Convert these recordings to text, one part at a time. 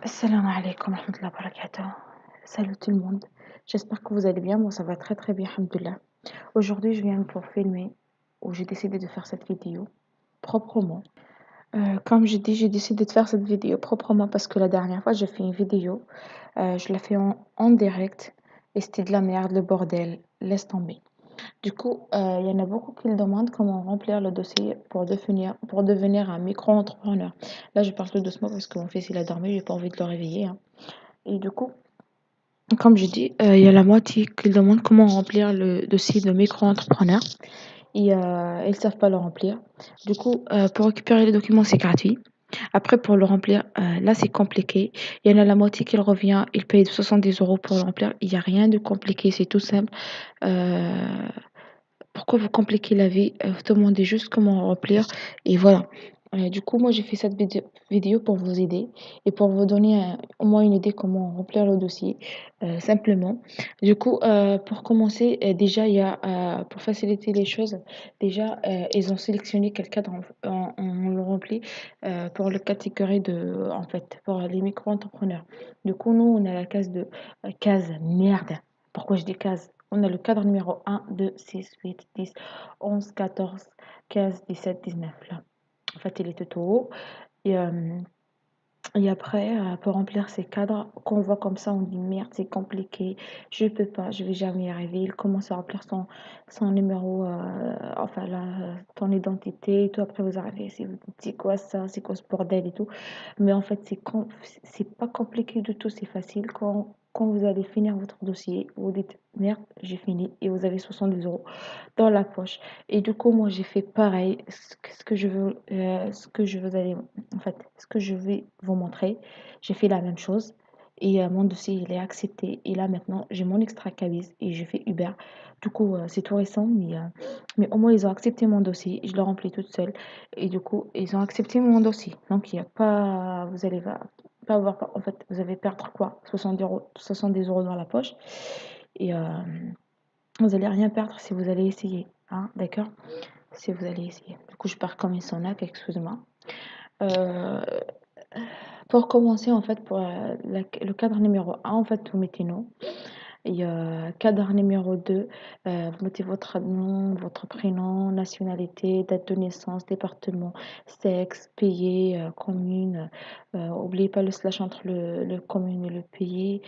Assalamu alaikum wa rahmatullahi wa barakatuh. Salut tout le monde. J'espère que vous allez bien. Moi, ça va très très bien, alhamdoulilah. Aujourd'hui, je viens pour filmer, ou j'ai décidé de faire cette vidéo proprement. Comme j'ai dit, j'ai décidé de faire cette vidéo proprement parce que la dernière fois, j'ai fait une vidéo. Je l'ai fait en direct et c'était de la merde, le bordel. Laisse tomber. Du coup, il y en a beaucoup qui me demandent comment remplir le dossier pour devenir un micro-entrepreneur. Là, je parle tout doucement parce que mon fils il a dormi, j'ai pas envie de le réveiller, hein. Et du coup, comme j'ai dit, il y a la moitié qui demandent comment remplir le dossier de micro-entrepreneur et ils savent pas le remplir. Du coup, pour récupérer les documents, c'est gratuit. Après, pour le remplir, là, c'est compliqué. Il y en a la moitié qui revient, ils payent 70 € pour le remplir. Il n'y a rien de compliqué, c'est tout simple. Euh, Pourquoi vous compliquez la vie? Vous demandez juste comment remplir et voilà. Du coup, moi, j'ai fait cette vidéo pour vous aider et pour vous donner au moins une idée comment remplir le dossier simplement. Du coup, pour commencer, déjà, il y a, pour faciliter les choses, déjà, ils ont sélectionné quel cadre on le remplit pour le catégorie de, en fait, pour les micro-entrepreneurs. Du coup, nous, on a la case merde. Pourquoi je dis case? On a le cadre numéro 1, 2, 6, 8, 10, 11, 14, 15, 17, 19 là. En fait, il est tout haut. Et, euh, et après, pour remplir ces cadres, qu'on voit comme ça, on dit merde, c'est compliqué, je peux pas, je vais jamais y arriver. Il commence à remplir son numéro, enfin là, ton identité et tout. Après, vous arrivez, c'est quoi ça, c'est quoi ce bordel et tout. Mais en fait, c'est pas compliqué du tout, c'est facile. Quand vous allez finir votre dossier, vous dites merde, j'ai fini et vous avez 70 € dans la poche. Et du coup, moi, j'ai fait pareil. Ce que je vais vous montrer, j'ai fait la même chose. Et mon dossier, il est accepté. Et là, maintenant, j'ai mon extra cabis et je fais Uber. Du coup, c'est tout récent, mais au moins, ils ont accepté mon dossier. Je l'ai rempli toute seule. Et du coup, ils ont accepté mon dossier. Donc, il n'y a pas, vous allez pas avoir, en fait, vous allez perdre quoi? 70 € dans la poche. Et vous allez rien perdre si vous allez essayer. Hein, d'accord? Si vous allez essayer. Du coup, je pars comme une sonaque, excusez-moi. Euh, pour commencer, en fait, pour le cadre numéro 1, en fait, vous mettez non. Et cadre numéro 2, vous mettez votre nom, votre prénom, nationalité, date de naissance, département, sexe, pays, commune. N'oubliez pas le slash entre le commune et le pays.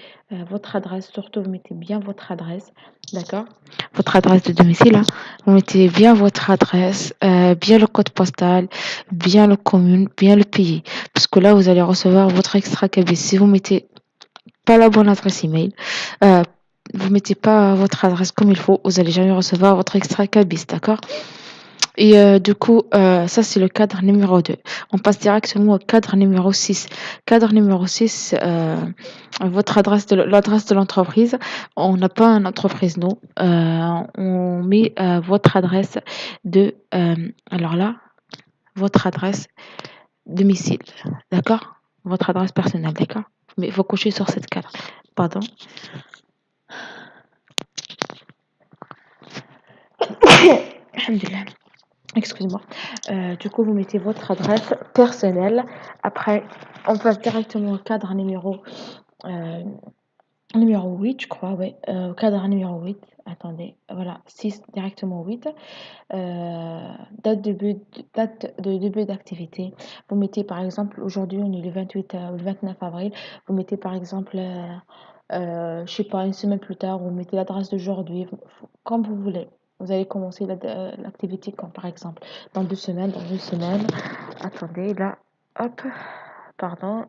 Votre adresse, surtout, vous mettez bien votre adresse. D'accord? Votre adresse de domicile, hein. Vous mettez bien votre adresse, bien le code postal, bien le commune, bien le pays. Parce que là, vous allez recevoir votre extra cabis. Si vous mettez pas la bonne adresse email, euh, vous mettez pas votre adresse comme il faut, vous allez jamais recevoir votre extra cabis, d'accord? Et du coup, ça c'est le cadre numéro 2. On passe directement au cadre numéro 6. Cadre numéro 6, votre adresse l'adresse de l'entreprise. On n'a pas une entreprise, non. On met votre adresse alors là, votre adresse domicile, d'accord? Votre adresse personnelle, d'accord? Mais il faut coucher sur cette cadre. Pardon. Alhamdulillah. Excuse-moi. Du coup, vous mettez votre adresse personnelle. Après, on passe directement au cadre euh, numéro 8, je crois, ouais. Cadre numéro 8. Attendez, voilà, 6 directement 8. Euh, date de début d'activité. Vous mettez par exemple, aujourd'hui on est le 28, le 29 avril. Vous mettez par exemple, je sais pas, une semaine plus tard, vous mettez l'adresse d'aujourd'hui, comme vous voulez. Vous allez commencer l'activité quand, par exemple, dans 2 semaines, dans une semaine. Attendez, là, hop, pardon.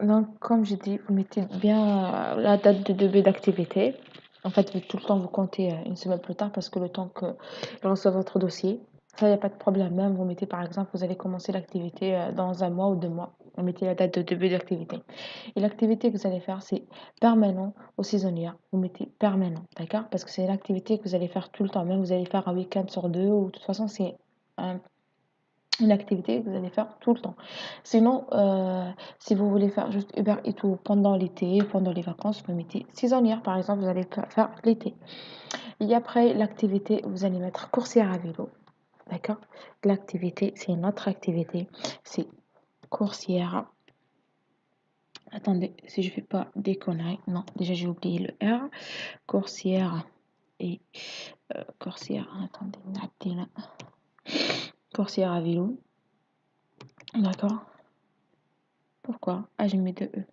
Donc, comme j'ai dit, vous mettez bien la date de début d'activité. En fait, tout le temps, vous comptez une semaine plus tard parce que le temps que reçoit votre dossier, ça, il n'y a pas de problème. Même, vous mettez par exemple, vous allez commencer l'activité dans un mois ou 2 mois. Vous mettez la date de début d'activité. Et l'activité que vous allez faire, c'est permanent ou saisonnière. Vous mettez permanent, d'accord? Parce que c'est l'activité que vous allez faire tout le temps. Même vous allez faire un week-end sur deux ou de toute façon, c'est un une activité que vous allez faire tout le temps. Sinon, si vous voulez faire juste Uber et tout pendant l'été, pendant les vacances, vous mettez saisonnière, par exemple, vous allez faire l'été. Et après l'activité, vous allez mettre coursière à vélo. D'accord? L'activité, c'est une autre activité. C'est coursière Attendez, si je fais pas des conneries. Non, déjà j'ai oublié le R. Coursière et coursière. Attendez, نعدي coursière à vélo. D'accord. Pourquoi? Ah, j'ai mis deux E.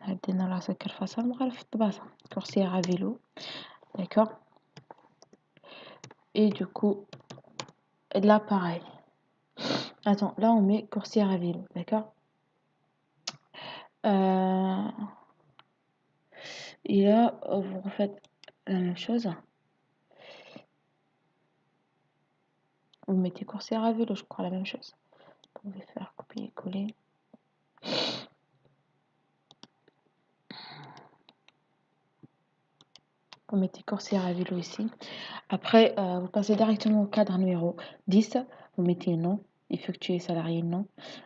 عدينا راسك الفصل مغرف في الطباسة. Coursière à vélo. D'accord. Et du coup, là pareil. Attends, là on met coursière à vélo. D'accord. Et là, vous refaites la même chose. Vous mettez coursière à vélo, je crois, la même chose. Vous pouvez faire copier-coller. Vous mettez coursière à vélo ici. Après, vous passez directement au cadre numéro 10. Vous mettez non, effectuer salarié non,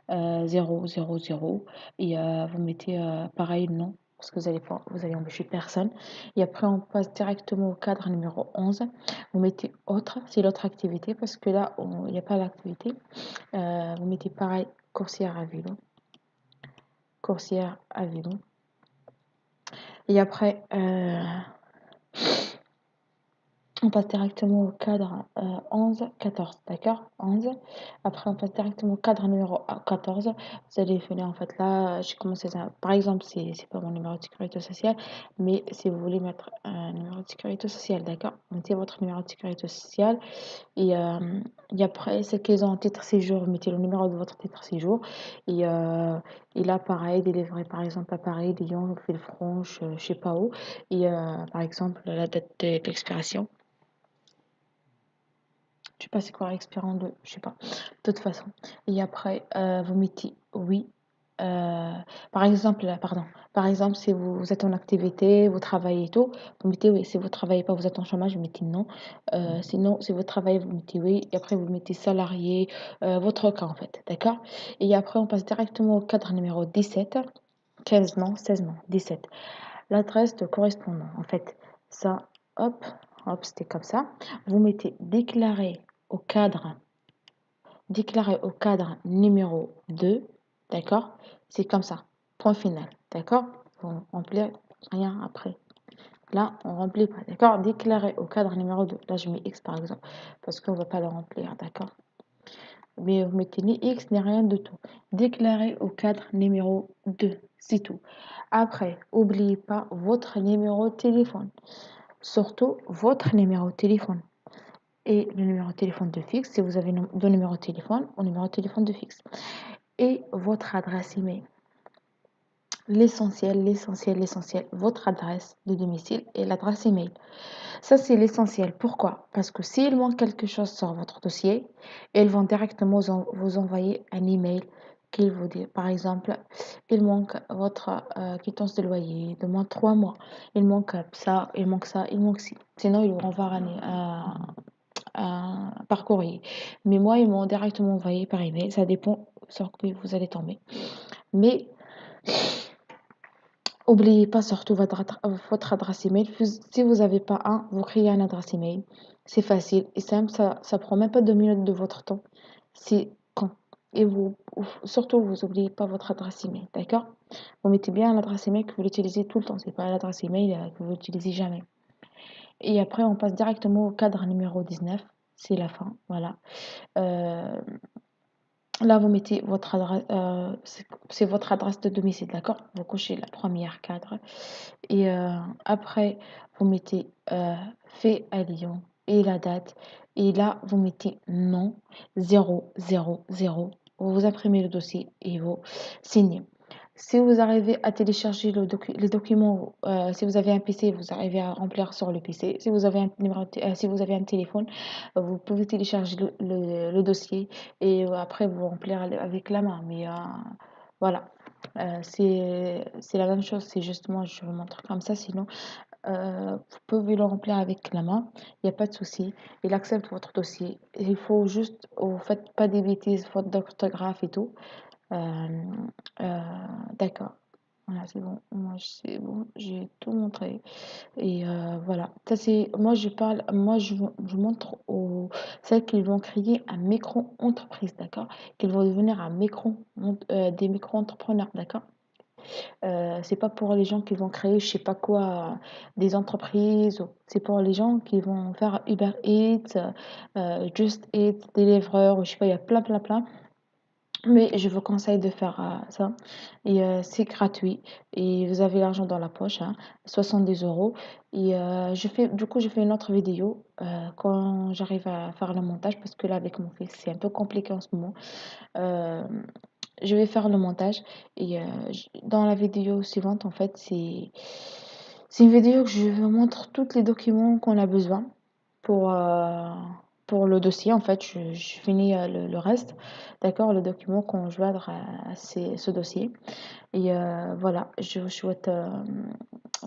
0, 0, 0. Et vous mettez pareil non, parce que vous allez embaucher personne. Et après, on passe directement au cadre numéro 11. Vous mettez autre, c'est l'autre activité, parce que là, il n'y a pas l'activité. Vous mettez pareil, coursière à vélo. Coursière à vélo. Et après, on passe directement au cadre 11, 14, d'accord? 11. Après, on passe directement au cadre numéro 14. Vous allez venir, en fait, là, j'ai commencé ça. Par exemple, c'est pas mon numéro de sécurité sociale, mais si vous voulez mettre un numéro de sécurité sociale, d'accord? Mettez votre numéro de sécurité sociale. Et après, ceux qui ont un titre séjour, vous mettez le numéro de votre titre séjour. Et, euh, et là, pareil, délivré par exemple à Paris, Lyon, Villefranche, je sais pas où. Et par exemple, la date d'expiration. Je sais pas c'est quoi l'expirant de, je sais pas. De toute façon. Et après, vous mettez oui. Euh, par exemple, si vous êtes en activité, vous travaillez et tout, vous mettez oui. Si vous travaillez pas, vous êtes en chômage, vous mettez non. Sinon, si vous travaillez, vous mettez oui. Et après, vous mettez salarié, votre cas en fait. D'accord? Et après, on passe directement au cadre numéro 17. 15 non, 16 non, 17. L'adresse de correspondant. En fait, ça, hop, hop, c'était comme ça. Vous mettez déclaré au cadre numéro 2, d'accord? C'est comme ça, point final, d'accord? Vous remplissez rien après. Là, on remplit pas, d'accord? Déclaré au cadre numéro 2. Là, je mets X par exemple, parce qu'on ne va pas le remplir, d'accord? Mais vous mettez ni X ni rien de tout. Déclaré au cadre numéro 2, c'est tout. Après, n'oubliez pas votre numéro de téléphone. Surtout votre numéro de téléphone. Et le numéro de téléphone de fixe, si vous avez deux numéros de téléphone, ou numéro de téléphone de fixe. Et votre adresse email. L'essentiel, votre adresse de domicile et l'adresse email. Ça, c'est l'essentiel. Pourquoi? Parce que s'il manque quelque chose sur votre dossier, ils vont directement vous envoyer un email qui vous dit, par exemple, il manque votre quittance de loyer de moins de 3 mois. Il manque ça, il manque ça, il manque ci. Sinon, ils vous renvoient par courrier. Mais moi, ils m'ont directement envoyé par email. Ça dépend sur qui vous allez tomber. Mais n'oubliez pas surtout votre adresse email. Si vous n'avez pas un, vous créez un adresse email. C'est facile et simple. Ça prend même pas 2 minutes de votre temps. C'est quand. Et surtout, vous n'oubliez pas votre adresse email. D'accord? Vous mettez bien l'adresse email que vous l'utilisez tout le temps. C'est pas l'adresse email que vous n'utilisez jamais. Et après, on passe directement au cadre numéro 19. C'est la fin. Voilà. Euh, Là, vous mettez votre adresse, c'est votre adresse de domicile, d'accord? Vous cochez la première cadre. Et après, vous mettez fait à Lyon et la date. Et là, vous mettez non, 0, 0, 0. Vous imprimez le dossier et vous signez. Si vous arrivez à télécharger les documents, si vous avez un PC, vous arrivez à remplir sur le PC. Si vous avez si vous avez un téléphone, vous pouvez télécharger le dossier et après vous remplir avec la main. Mais voilà. C'est la même chose, c'est justement, je vous montre comme ça, sinon vous pouvez le remplir avec la main, il n'y a pas de souci, il accepte votre dossier. Il faut juste, vous faites pas des bêtises, faute d'orthographe et tout. Euh, euh, d'accord, voilà, c'est bon, moi c'est bon, j'ai tout montré. Et voilà, ça c'est, je montre aux celles qui vont créer un micro-entreprise, d'accord, qu'ils vont devenir des micro-entrepreneurs, d'accord. C'est pas pour les gens qui vont créer, je sais pas quoi, des entreprises. C'est pour les gens qui vont faire Uber Eats, Just Eat, des livreurs, je sais pas, il y a plein, plein, plein. Mais je vous conseille de faire ça. Et c'est gratuit. Et vous avez l'argent dans la poche, hein, 70 euros. Et du coup, je fais une autre vidéo quand j'arrive à faire le montage, parce que là, avec mon fils, c'est un peu compliqué en ce moment. Euh, je vais faire le montage. Et dans la vidéo suivante, en fait, c'est une vidéo que je vous montre tous les documents qu'on a besoin pour, euh, pour le dossier. En fait, je finis le reste, d'accord, le document conjoindre à ce dossier. Et voilà, je vous souhaite,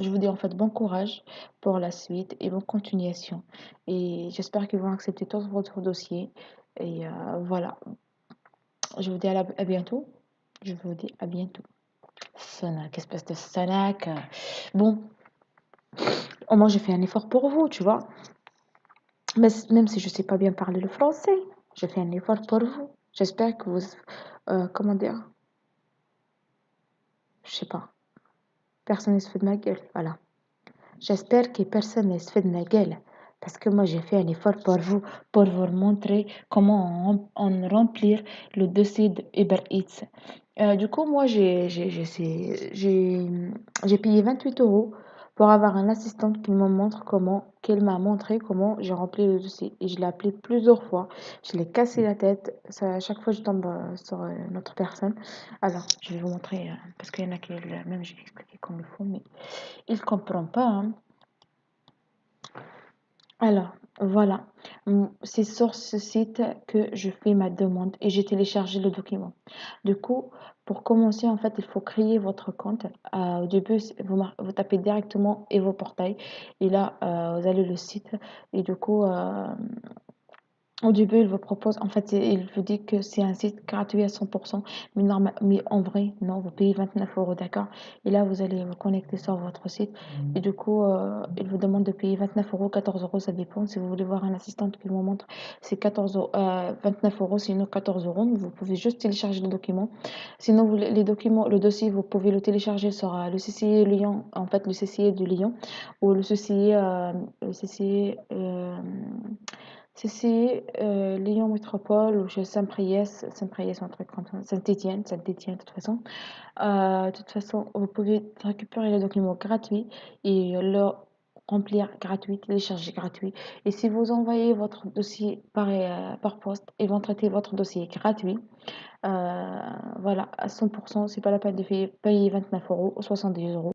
je vous dis en fait bon courage pour la suite et bonne continuation. Et j'espère qu'ils vont accepter tout votre dossier. Et voilà, je vous dis à bientôt. Je vous dis à bientôt. Sonac, espèce de Sonac. Bon, au moins j'ai fait un effort pour vous, tu vois. Mais même si je sais pas bien parler le français, je fais un effort pour vous. J'espère que vous, comment dire, je sais pas, personne ne se fait de ma gueule, voilà. J'espère que personne ne se fait de ma gueule, parce que moi j'ai fait un effort pour vous montrer comment on remplir le dossier de Uber Eats. Du coup, moi j'ai payé 28 euros pour avoir un assistante qu'elle m'a montré comment j'ai rempli le dossier. Et je l'ai appelé plusieurs fois. Je l'ai cassé la tête. Ça, à chaque fois, je tombe sur une autre personne. Alors, je vais vous montrer, parce qu'il y en a qui, même j'ai expliqué comme il faut, mais il ne comprend pas, hein. Alors, voilà. C'est sur ce site que je fais ma demande et j'ai téléchargé le document. Du coup, pour commencer, en fait, il faut créer votre compte. Au début, vous tapez directement et vos portails. Et là, vous allez le site. Et du coup, au début, il vous propose, en fait, il vous dit que c'est un site gratuit à 100%, mais en vrai, non, vous payez 29 euros, d'accord? Et là, vous allez vous connecter sur votre site. Et du coup, il vous demande de payer 29 euros, 14 euros, ça dépend. Si vous voulez voir un assistant qui vous montre, c'est 14 euros, 29 euros, sinon 14 euros. Mais vous pouvez juste télécharger le document. Sinon, les documents, le dossier, vous pouvez le télécharger sur le CCI Lyon, en fait, le CCI de Lyon, ou le CCI, Lyon Métropole ou chez Saint-Priest, un truc comme ça, Saint-Étienne, de toute façon, vous pouvez récupérer les documents gratuits et le remplir gratuit, télécharger gratuit. Et si vous envoyez votre dossier par poste, ils vont traiter votre dossier gratuit. Voilà, à 100%, c'est pas la peine de payer 29 euros ou 70 euros.